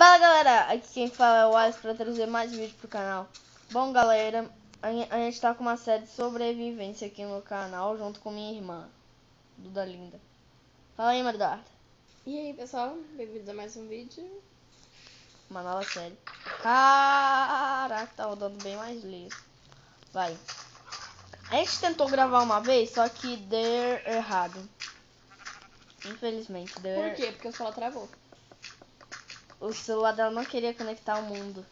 Fala galera, aqui quem fala é o Alisson para trazer mais vídeo pro canal. Bom galera, a gente tá com uma série de sobrevivência aqui no canal junto com minha irmã, Duda Linda. Fala aí, Eduardo. E aí pessoal, bem-vindos a mais um vídeo. Uma nova série. Caraca, tá rodando bem mais liso. Vai. A gente tentou gravar uma vez, só que deu errado. Infelizmente, deu Por quê? Porque o celular travou. O celular dela não queria conectar ao mundo.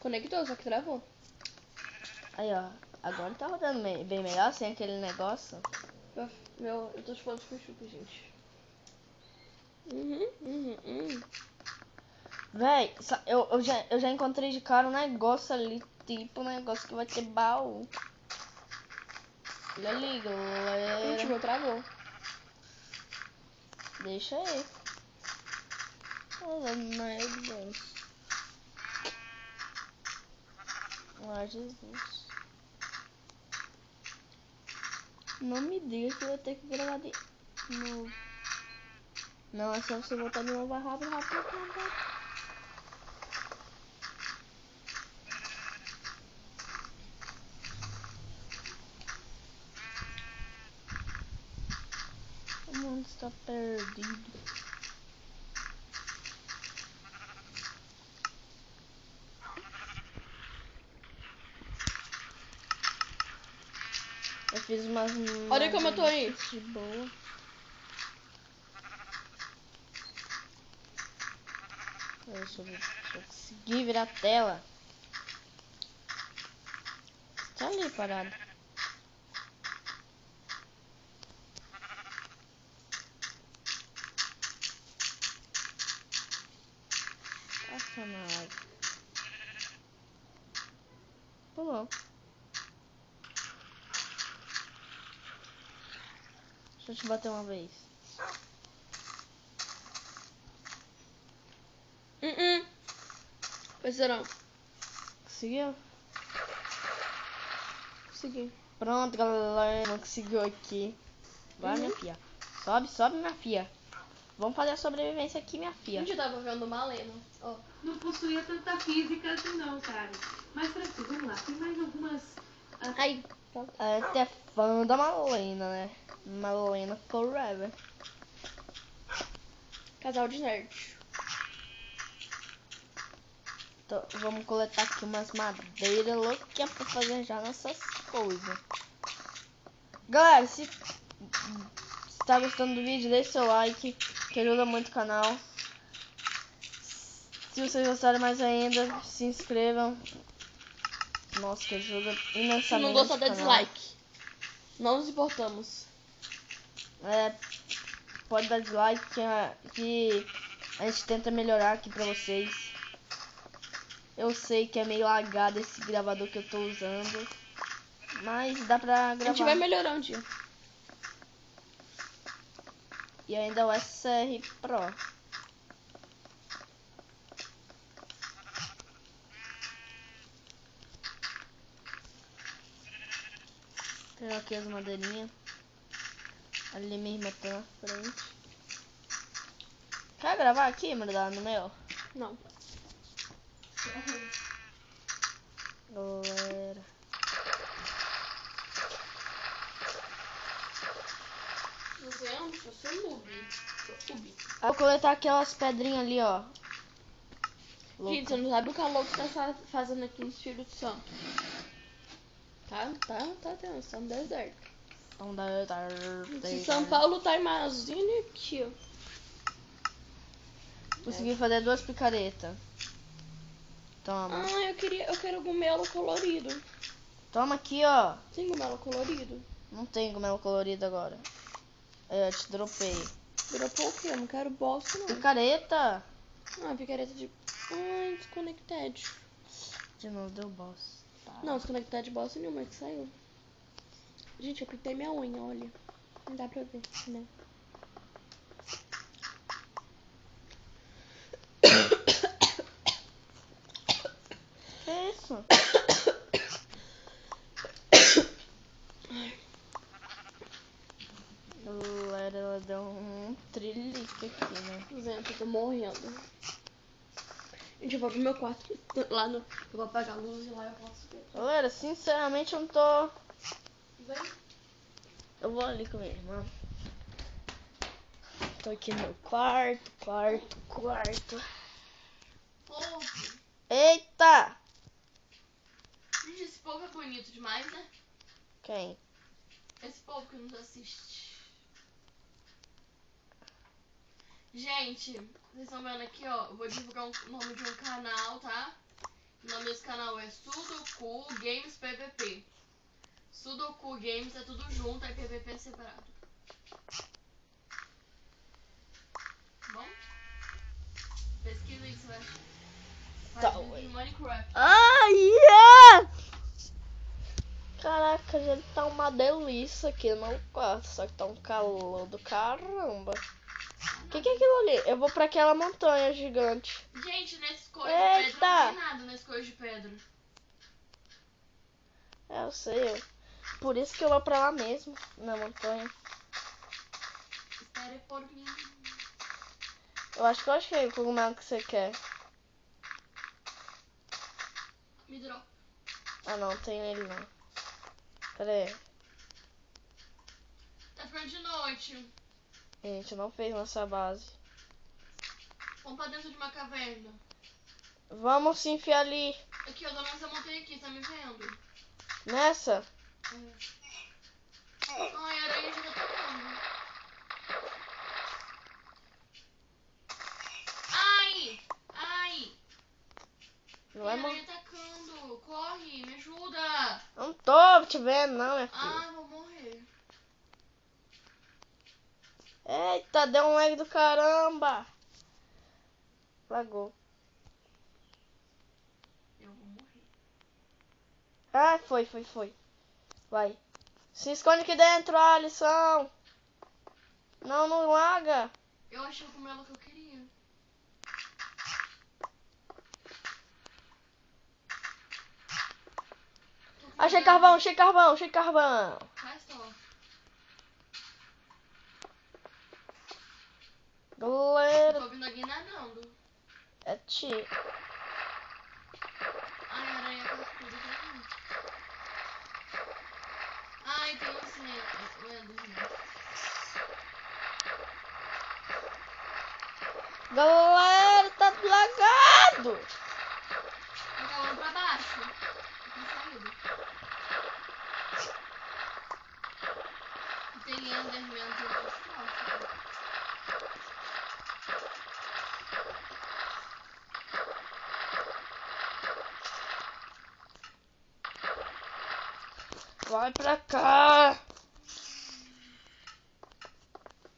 Conectou, só que travou. Aí ó, agora tá rodando bem melhor sem aquele negócio. Eu tô chupando chup-chup, gente. Véi, eu já encontrei de cara um negócio ali, tipo um negócio que vai ter baú. Olha ali, Gente, galera. o meu travou. Deixa aí. Oh, meu Deus. Ah, Jesus. Não me diga que eu vou ter que gravar de novo. Não, é só você voltar de novo, vai rápido. O mundo está perdido. Eu fiz umas... Olha como eu tô aí. De boa. Deixa eu conseguir virar a tela. Tá ali parado. Passa na água. Pulou. Deixa eu te bater uma vez. Precisa não. Conseguiu? Consegui. Pronto, galera. Não conseguiu aqui. Vai, minha filha. Sobe, minha filha. Vamos fazer a sobrevivência aqui, minha filha. Gente, eu tava vendo uma Lena. Ó. Não possuía tanta física assim não, cara. Mas tranquilo, vamos lá. Tem mais algumas... Aí, pronto. A gente é fã da Malena, né? Malena forever. Casal de nerd. Então, vamos coletar aqui umas madeiras loucas pra fazer já nossas coisas. Galera, se tá gostando do vídeo, deixa seu like, que ajuda muito o canal. Se vocês gostarem mais ainda, se inscrevam. Nossa, que ajuda imensamente. Se não gostar, dá o canal. dislike. Não nos importamos. Pode dar dislike que a gente tenta melhorar aqui pra vocês. Eu sei que é meio lagado esse gravador que eu tô usando, mas dá pra gravar. A gente vai melhorar um dia. E ainda o SR Pro. Tem aqui as madeirinhas. Ali minha irmã tá na frente. Quer gravar aqui, mano, no meu? Não. Galera. Eu sou noob. Vou coletar aquelas pedrinhas ali, ó. Gente, você não sabe o calor que tá fazendo aqui no Espírito Santo. Tá tenso, tá no deserto. Em São Paulo tá imagina aqui, ó. Consegui fazer 2 picaretas. Toma. Ah, eu quero gomelo colorido. Toma aqui, ó. Tem gomelo colorido? Não tem gomelo colorido agora. Eu te dropei. Dropou o quê? Eu não quero bosta, não. Picareta. Ah, picareta de... Ai, desconected. De novo deu bosta. Não, desconected bosta nenhuma que saiu. Gente, eu pintei minha unha, olha. Não dá pra ver, né? Que isso? Galera, ela deu um trilique aqui, né? Gente, eu tô morrendo. Gente, eu vou pro meu quarto. Lá no... Eu vou apagar a luz e lá eu posso ver. Galera, sinceramente eu não tô... Vem. Eu vou ali com a minha irmã. Tô aqui no meu quarto. Povo. Eita! Gente, esse povo é bonito demais, né? Quem? Esse povo que nos assiste. Gente, vocês estão vendo aqui, ó. Eu vou divulgar o nome de um canal, tá? O nome desse canal é Sudoku Games PVP. Sudoku Games é tudo junto, aí PVP é separado. Bom? Pesquisa aí, você vai achar. Tá, Faz vídeo de Minecraft. Ai, yeah! Caraca, já tá uma delícia aqui no quarto, só que tá um calor do caramba. O que é aquilo ali? Eu vou pra aquela montanha gigante. Gente, nesse coisa de pedra Eita! não tem nada nesse coisa de pedra. É, eu sei. Por isso que eu vou pra lá mesmo, na montanha. Espere por mim. Eu acho que eu achei o cogumelo que você quer. Me dropa. Ah, não, tem ele não. Pera aí. Tá ficando de noite. Gente, não fez nossa base. Vamos pra dentro de uma caverna. Vamos se enfiar ali. Aqui, eu tô nessa montanha aqui, tá me vendo? Nessa? Ai, a aranha já tá tocando. Ai! Ai! Não Tem vai morrer. aranha atacando. Corre, me ajuda. Não tô te vendo, não, minha filha. Ah, vou morrer. Eita, deu um lag do caramba. Lagou. Eu vou morrer. Ah, foi. Vai. Se esconde aqui dentro, Alisson. Não, não laga. Eu achei o cogumelo que eu queria. Achei carvão. Faz só. Galera, Tô ouvindo alguém nadando. é ti. Ai, a aranha tá tudo pra mim. Ai, tem um Enderman. Galera, tá lagado. Tá calando pra baixo. Tem saída. E tem Enderman que eu destroço. Vai pra cá.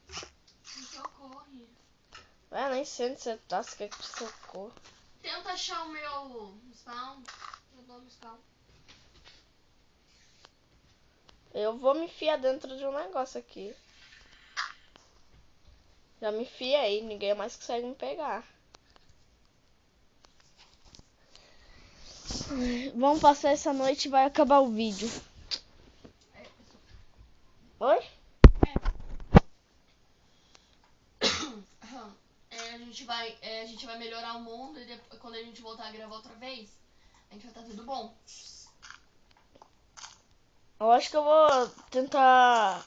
Me socorre. Nem sei onde você tá, você quer que te socorro. Tenta achar o meu spawn. Eu dou no spawn. Eu vou me enfiar dentro de um negócio aqui. Já me enfiei, ninguém mais consegue me pegar. Vamos passar essa noite e vai acabar o vídeo. Oi? A gente vai melhorar o mundo e depois, quando a gente voltar a gravar outra vez, a gente vai estar tudo bom. Eu acho que eu vou tentar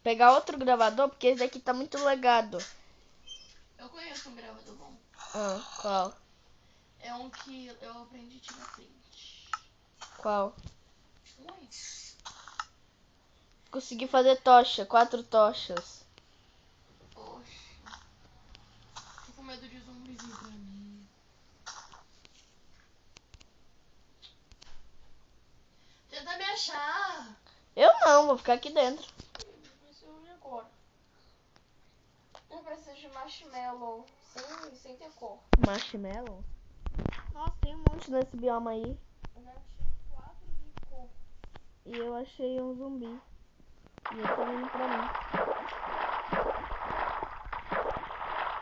pegar outro gravador, porque esse daqui tá muito legado. Eu conheço um gravador bom. Ah, qual? É um que eu aprendi a tirar print. Qual? Ui. Consegui fazer tocha, 4 tochas. Poxa. Tô com medo de zumbi vir pra mim. Tenta me achar. Eu não, vou ficar aqui dentro. Mas eu e agora? Eu preciso de marshmallow. Sem ter cor. Marshmallow? Nossa, tem um monte nesse bioma aí. Eu já achei 4 de cor. E eu achei um zumbi. E ele tá vindo pra mim.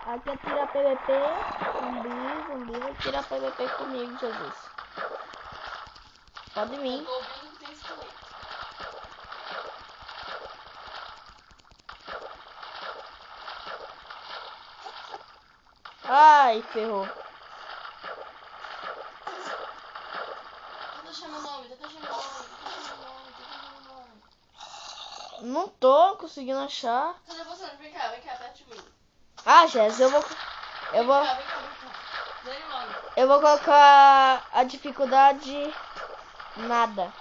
Aqui atira PVP. Zumbi vai tirar PVP comigo, Jesus. Pode vir. Eu tô ouvindo que tem esqueleto. Ai, ferrou. achar meu nome, tenta achar meu nome. Não tô conseguindo achar. Cadê você? Vem cá, perto de mim. Ah, Jess, eu vou Vem cá. Dê nome. eu vou colocar a dificuldade nada.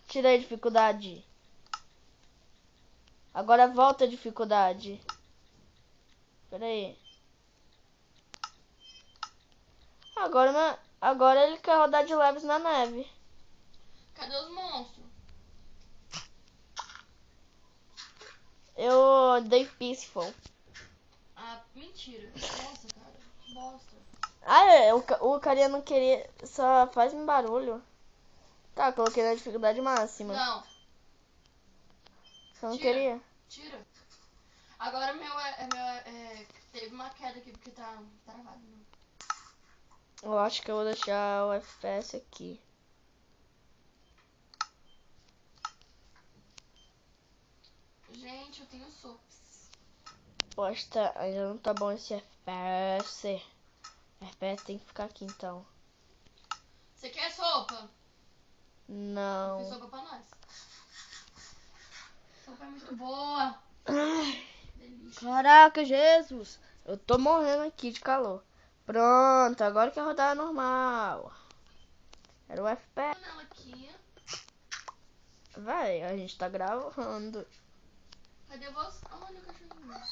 Tirei a dificuldade. Agora volta a dificuldade. Pera aí. Agora ele quer rodar de leves na neve. Cadê os monstros? Eu dei peaceful. Ah, mentira. Nossa, cara. Que bosta. Ah, é. O carinha não queria. Só faz um barulho. Tá, coloquei na dificuldade máxima. Não, Você não Tira. queria? tira. Agora meu teve uma queda aqui porque tá travado. Né? Eu acho que eu vou deixar o FPS aqui. Gente, eu tenho sopas. Poxa, ainda não tá bom esse FPS. FPS tem que ficar aqui então. Você quer sopa? Eu fiz Não. sopa pra nós. Sopa é muito boa. Ai, Delícia. caraca, Jesus. Eu tô morrendo aqui de calor. Pronto, agora que a rodada é normal. Era o FPS. Panela aqui. Véi, a gente tá gravando. Cadê você? Olha o cachorrinho.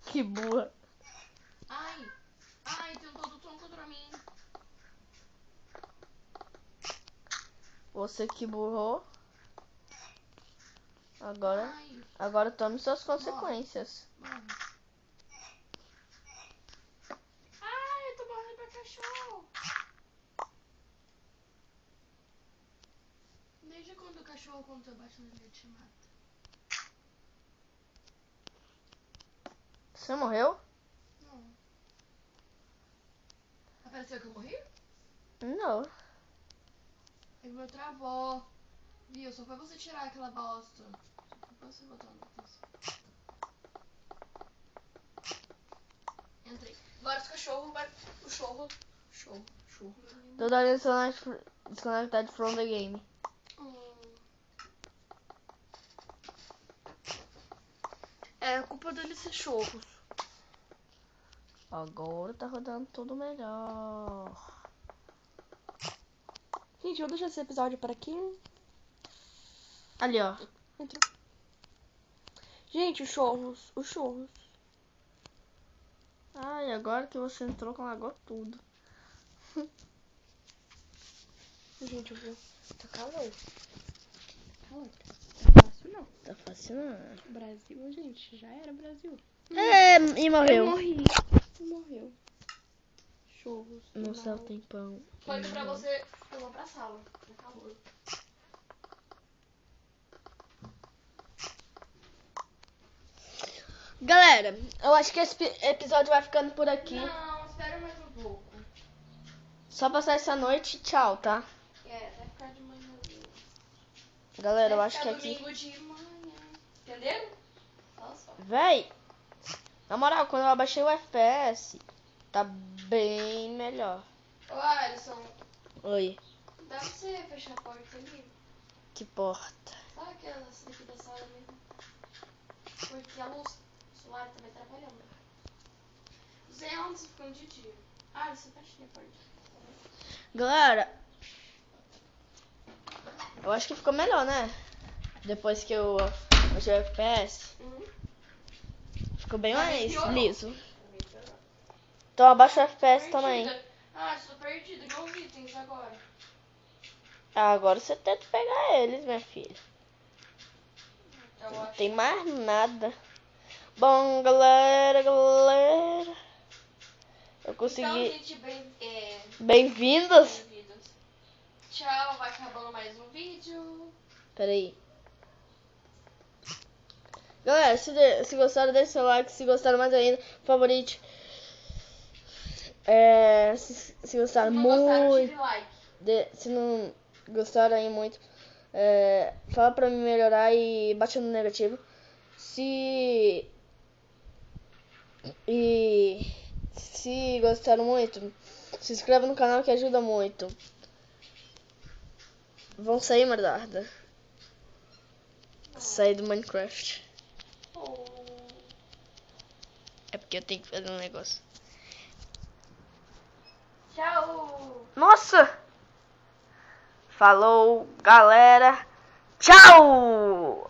Que burra. Ai, tem um todo tronco contra mim. Você que burrou. Agora Ai, tome suas consequências. morre. Ai, eu tô morrendo pra cachorro. Desde quando o cachorro, quando eu baixo nele, ele te mata? Você morreu? Não. Apareceu que eu morri? Não. É que o meu travou. Viu? Só foi você tirar aquela bosta. Só foi você botar no texto. Entrei. Agora os cachorros vai. O chorro. Tô dando desconectado from the game. É culpa deles ser chorros. Agora tá rodando tudo melhor. Gente, vou deixar esse episódio por aqui. Ali, ó. Entrou. Gente, os chorros. Ai, agora que você entrou, lagou tudo. Gente, eu vou. Tá calor. Tá fácil não. Tá fácil não. Brasil, gente, já era Brasil. É, e morreu. Eu morri. Morreu. Chorros. No céu tem pão. Pode pra você. Eu vou pra sala. Tá calor. Galera, eu acho que esse episódio vai ficando por aqui. Não, espera mais um pouco. Só passar essa noite e tchau, tá? Vai ficar de manhãzinha. Galera, eu Vai acho que ficar aqui... domingo de manhã. Entenderam? Olha só. Véi, na moral, quando eu abaixei o FPS, tá bem melhor. Ô, Alisson, Oi, dá pra você fechar a porta ali? que porta. Sabe aquelas daqui da sala mesmo? Porque a luz solar tá me atrapalhando. Você é onde você ficou de dia? Alisson, fecha a porta. Galera, eu acho que ficou melhor, né? Depois que eu baixei o FPS, ficou bem mais liso. Então abaixa o FPS também. Ah, estou perdida. Igual os itens agora. Ah, agora você tenta pegar eles, minha filha. Eu Não acho. tem mais nada. Bom, galera. Eu consegui. Então, gente, Bem-vindos. bem-vindos. Tchau, vai acabando mais um vídeo. Peraí. Galera, se gostaram, deixe seu like. Se gostaram mais ainda, favorite. Se gostaram Se não gostaram, muito. tire like. Se não gostaram aí muito, fala pra mim melhorar e baixa no negativo. Se gostaram muito, Se inscreve no canal que ajuda muito. Vão sair, Mardarda. Sair do Minecraft. É porque eu tenho que fazer um negócio. Tchau! Nossa! Falou, galera. Tchau!